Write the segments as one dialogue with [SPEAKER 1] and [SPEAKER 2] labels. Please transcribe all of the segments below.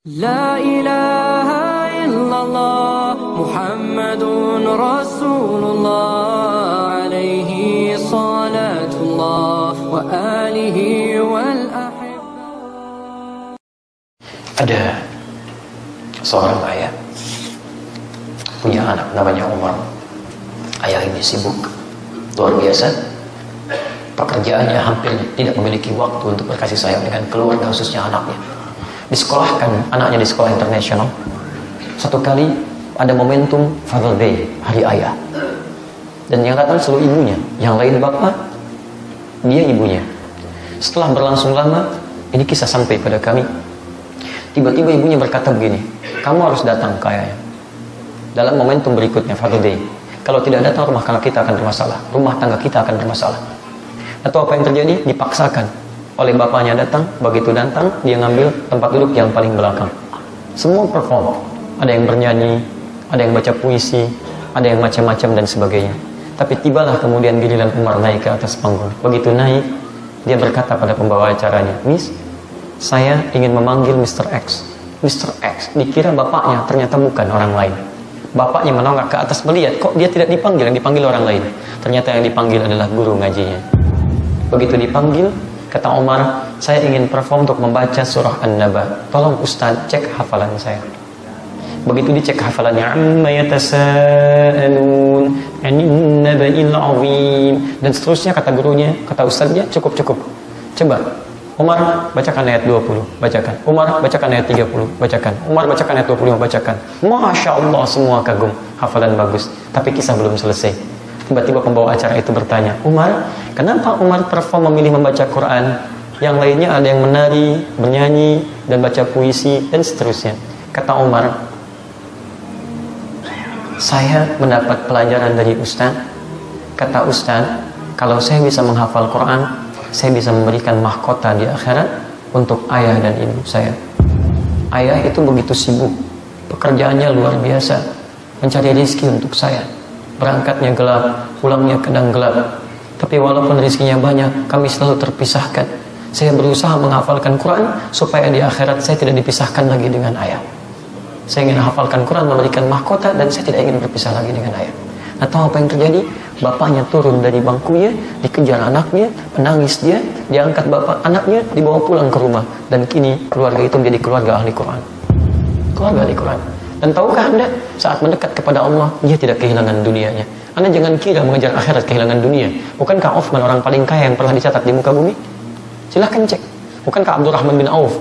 [SPEAKER 1] La ilaha illallah Muhammadun Rasulullah alaihi salatullah wa alihi wal ahibbah.
[SPEAKER 2] Ada seorang ayah punya anak namanya Umar. Ayah ini sibuk luar biasa, pekerjaannya hampir tidak memiliki waktu untuk berkasih sayang dengan keluarga, khususnya anaknya. Disekolahkan anaknya di sekolah internasional. Satu kali ada momentum Father Day, hari ayah, dan yang datang selalu ibunya, yang lain bapak, dia ibunya. Setelah berlangsung lama, ini kisah sampai pada kami. Tiba-tiba ibunya berkata begini, kamu harus datang ke ayahnya dalam momentum berikutnya, Father Day. Kalau tidak datang, rumah tangga kita akan bermasalah, rumah tangga kita akan bermasalah. Atau apa yang terjadi? Dipaksakan oleh bapaknya datang. Begitu datang, dia ngambil tempat duduk yang paling belakang. Semua perform, ada yang bernyanyi, ada yang baca puisi, ada yang macam-macam dan sebagainya. Tapi tibalah kemudian giliran Umar naik ke atas panggung. Begitu naik, dia berkata pada pembawa acaranya, Miss, saya ingin memanggil Mr. X. Mr. X dikira bapaknya, ternyata bukan, orang lain. Bapaknya menolak ke atas, melihat kok dia tidak dipanggil, yang dipanggil orang lain. Ternyata yang dipanggil adalah guru ngajinya. Begitu dipanggil, kata Umar, saya ingin perform untuk membaca surah An-Naba. Tolong Ustaz cek hafalan saya. Begitu dicek hafalannya, amma yatasaalun 'anin naba'il 'azim, dan seterusnya, kata gurunya, kata ustaznya, cukup. Coba Umar bacakan ayat 20, bacakan. Umar bacakan ayat 30, bacakan. Umar bacakan ayat 25, bacakan. Masya Allah, semua kagum, hafalan bagus. Tapi kisah belum selesai. Tiba-tiba pembawa acara itu bertanya, Umar, kenapa Umar perform memilih membaca Quran? Yang lainnya ada yang menari, bernyanyi, dan baca puisi, dan seterusnya. Kata Umar, saya mendapat pelajaran dari Ustaz. Kata Ustaz, kalau saya bisa menghafal Quran, saya bisa memberikan mahkota di akhirat untuk ayah dan ibu saya. Ayah itu begitu sibuk, pekerjaannya luar biasa, mencari rezeki untuk saya. Berangkatnya gelap, pulangnya kadang gelap. Tapi walaupun rezekinya banyak, kami selalu terpisahkan. Saya berusaha menghafalkan Quran supaya di akhirat saya tidak dipisahkan lagi dengan ayah. Saya ingin hafalkan Quran, memberikan mahkota, dan saya tidak ingin berpisah lagi dengan ayah. Atau apa yang terjadi? Bapaknya turun dari bangkunya, dikejar anaknya, menangis dia, diangkat bapak anaknya, dibawa pulang ke rumah. Dan kini keluarga itu menjadi keluarga ahli Quran. Keluarga ahli Quran. Dan tahukah Anda, saat mendekat kepada Allah, dia tidak kehilangan dunianya. Anda jangan kira mengejar akhirat kehilangan dunia. Bukankah Uthman orang paling kaya yang pernah dicatat di muka bumi? Silahkan cek. Bukankah Abdurrahman bin Auf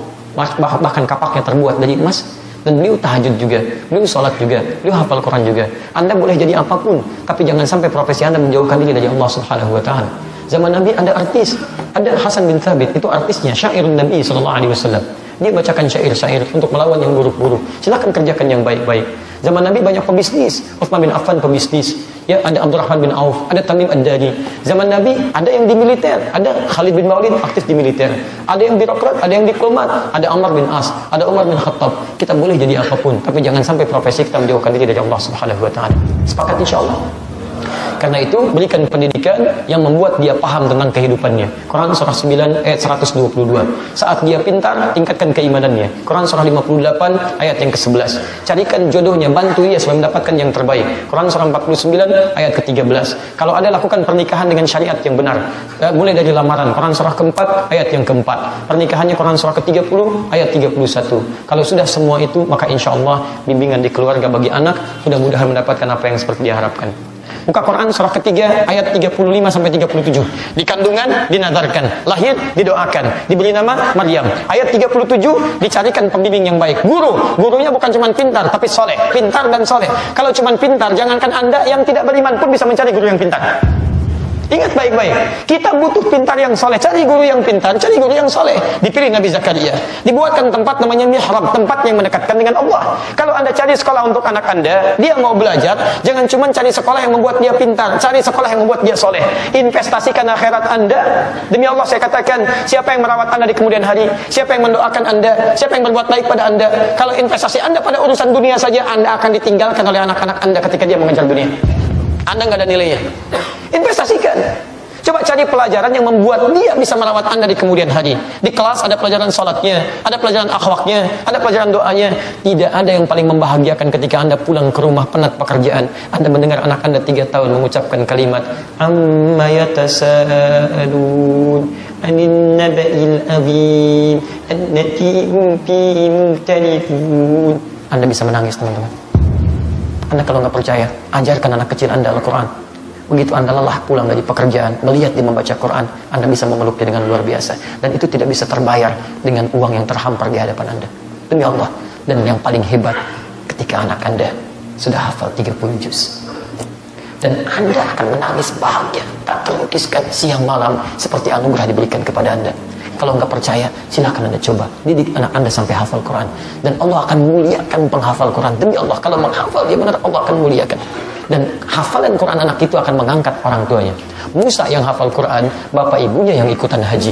[SPEAKER 2] bahkan kapaknya terbuat dari emas? Dan beliau tahajud juga, beliau sholat juga, beliau hafal Quran juga. Anda boleh jadi apapun, tapi jangan sampai profesi Anda menjauhkan diri dari Allah Subhanahu wa Ta'ala. Zaman Nabi ada artis, ada Hasan bin Thabit, itu artisnya, syairun Nabi SAW. Dia bacakan syair-syair untuk melawan yang buruk-buruk. Silakan kerjakan yang baik-baik. Zaman Nabi banyak pebisnis. Uthman bin Affan pebisnis. Ya, ada Abdurrahman bin Auf, ada Tamim Ad-Dari. Zaman Nabi ada yang di militer, ada Khalid bin Walid aktif di militer. Ada yang birokrat, ada yang diplomat, ada Ammar bin As, ada Umar bin Khattab. Kita boleh jadi apapun, tapi jangan sampai profesi kita menjauhkan diri dari Allah Subhanahu wa Ta'ala. Sepakat insyaallah. Karena itu berikan pendidikan yang membuat dia paham tentang kehidupannya. Quran surah 9 ayat 122. Saat dia pintar, tingkatkan keimanannya. Quran surah 58 ayat yang ke-11. Carikan jodohnya, bantu dia supaya mendapatkan yang terbaik. Quran surah 49 ayat ke-13. Kalau ada, lakukan pernikahan dengan syariat yang benar. Mulai dari lamaran. Quran surah ke-4 ayat yang ke-4. Pernikahannya Quran surah ke-30 ayat 31. Kalau sudah semua itu, maka insyaallah bimbingan di keluarga bagi anak mudah-mudahan mendapatkan apa yang seperti diharapkan. Buka Quran surah ketiga ayat 35 sampai 37. Di kandungan dinadarkan, lahir didoakan, diberi nama Maryam. Ayat 37 dicarikan pembimbing yang baik. Gurunya bukan cuma pintar tapi soleh, pintar dan soleh. Kalau cuma pintar, jangankan Anda yang tidak beriman pun bisa mencari guru yang pintar. Ingat baik-baik, kita butuh pintar yang soleh. Cari guru yang pintar, cari guru yang soleh. Dipilih Nabi Zakaria, dibuatkan tempat namanya mihrab, tempat yang mendekatkan dengan Allah. Kalau Anda cari sekolah untuk anak Anda, dia mau belajar, jangan cuma cari sekolah yang membuat dia pintar, cari sekolah yang membuat dia soleh. Investasikan akhirat Anda. Demi Allah saya katakan, siapa yang merawat Anda di kemudian hari, siapa yang mendoakan Anda, siapa yang berbuat baik pada Anda. Kalau investasi Anda pada urusan dunia saja, Anda akan ditinggalkan oleh anak-anak Anda ketika dia mengejar dunia. Anda nggak ada nilainya. Investasikan. Coba cari pelajaran yang membuat dia bisa merawat Anda di kemudian hari. Di kelas ada pelajaran sholatnya, ada pelajaran akhlaknya, ada pelajaran doanya. Tidak ada yang paling membahagiakan ketika Anda pulang ke rumah penat pekerjaan. Anda mendengar anak Anda 3 tahun mengucapkan kalimat amma yatasaalun anin naba'il azim annati hum fihi mukhtalifun. Anda bisa menangis, teman-teman. Anda kalau nggak percaya, ajarkan anak kecil Anda Al-Quran. Begitu Anda lelah pulang dari pekerjaan, melihat dia membaca Quran, Anda bisa memeluknya dengan luar biasa. Dan itu tidak bisa terbayar dengan uang yang terhampar di hadapan Anda. Demi Allah. Dan yang paling hebat, ketika anak Anda sudah hafal 30 juz. Dan Anda akan menangis bahagia, tak terlukiskan siang malam, seperti anugerah diberikan kepada Anda. Kalau nggak percaya, silakan Anda coba. Didik anak Anda sampai hafal Quran. Dan Allah akan muliakan penghafal Quran. Demi Allah, kalau menghafal dia benar, Allah akan muliakan. Dan hafalan Quran anak itu akan mengangkat orang tuanya. Musa yang hafal Quran, bapak ibunya yang ikutan haji.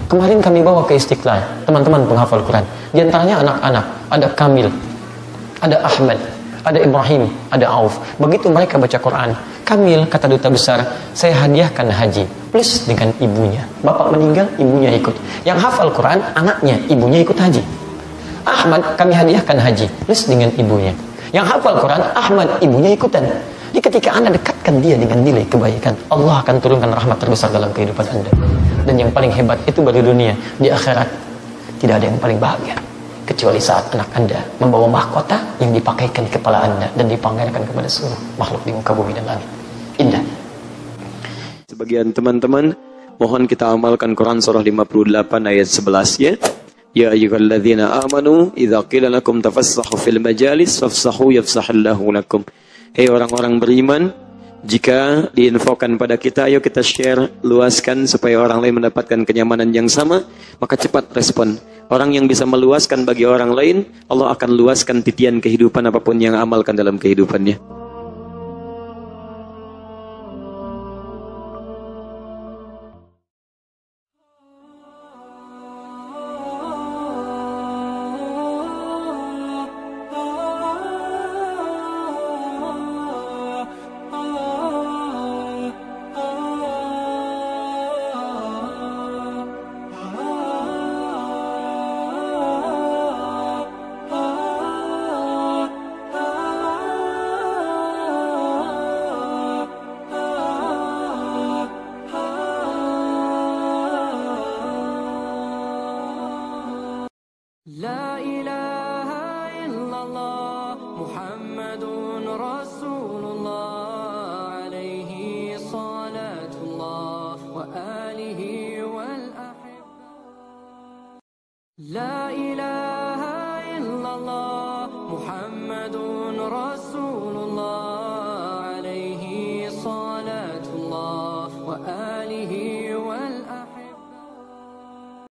[SPEAKER 2] Kemarin kami bawa ke Istiqlal teman-teman penghafal Quran. Di antaranya anak-anak, ada Kamil, ada Ahmad, ada Ibrahim, ada Auf. Begitu mereka baca Quran, Kamil kata duta besar, saya hadiahkan haji plus dengan ibunya. Bapak meninggal, ibunya ikut. Yang hafal Quran, anaknya, ibunya ikut haji. Ahmad kami hadiahkan haji plus dengan ibunya. Yang hafal Quran, Ahmad, ibunya ikutan. Jadi ketika Anda dekatkan dia dengan nilai kebaikan, Allah akan turunkan rahmat terbesar dalam kehidupan Anda. Dan yang paling hebat itu baru dunia. Di akhirat, tidak ada yang paling bahagia. Kecuali saat anak Anda membawa mahkota yang dipakaikan di kepala Anda dan dipamerkan kepada seluruh makhluk di muka bumi dan langit. Indah.
[SPEAKER 3] Sebagian teman-teman, mohon kita amalkan Quran surah 58 ayat 11 ya. Ya ayyuhalladzina amanu idza qila lakum tafassahu fil majalis fafsahu yafsahillahu lakum. Hei orang-orang beriman, jika diinfokan pada kita, ayo kita share, luaskan supaya orang lain mendapatkan kenyamanan yang sama, maka cepat respon. Orang yang bisa meluaskan bagi orang lain, Allah akan luaskan titian kehidupan apapun yang amalkan dalam kehidupannya.
[SPEAKER 1] لا إله إلا الله محمد رسول الله عليه صلاة الله وآله والأحبة لا إله إلا الله محمد رسول الله عليه صلاة الله وآله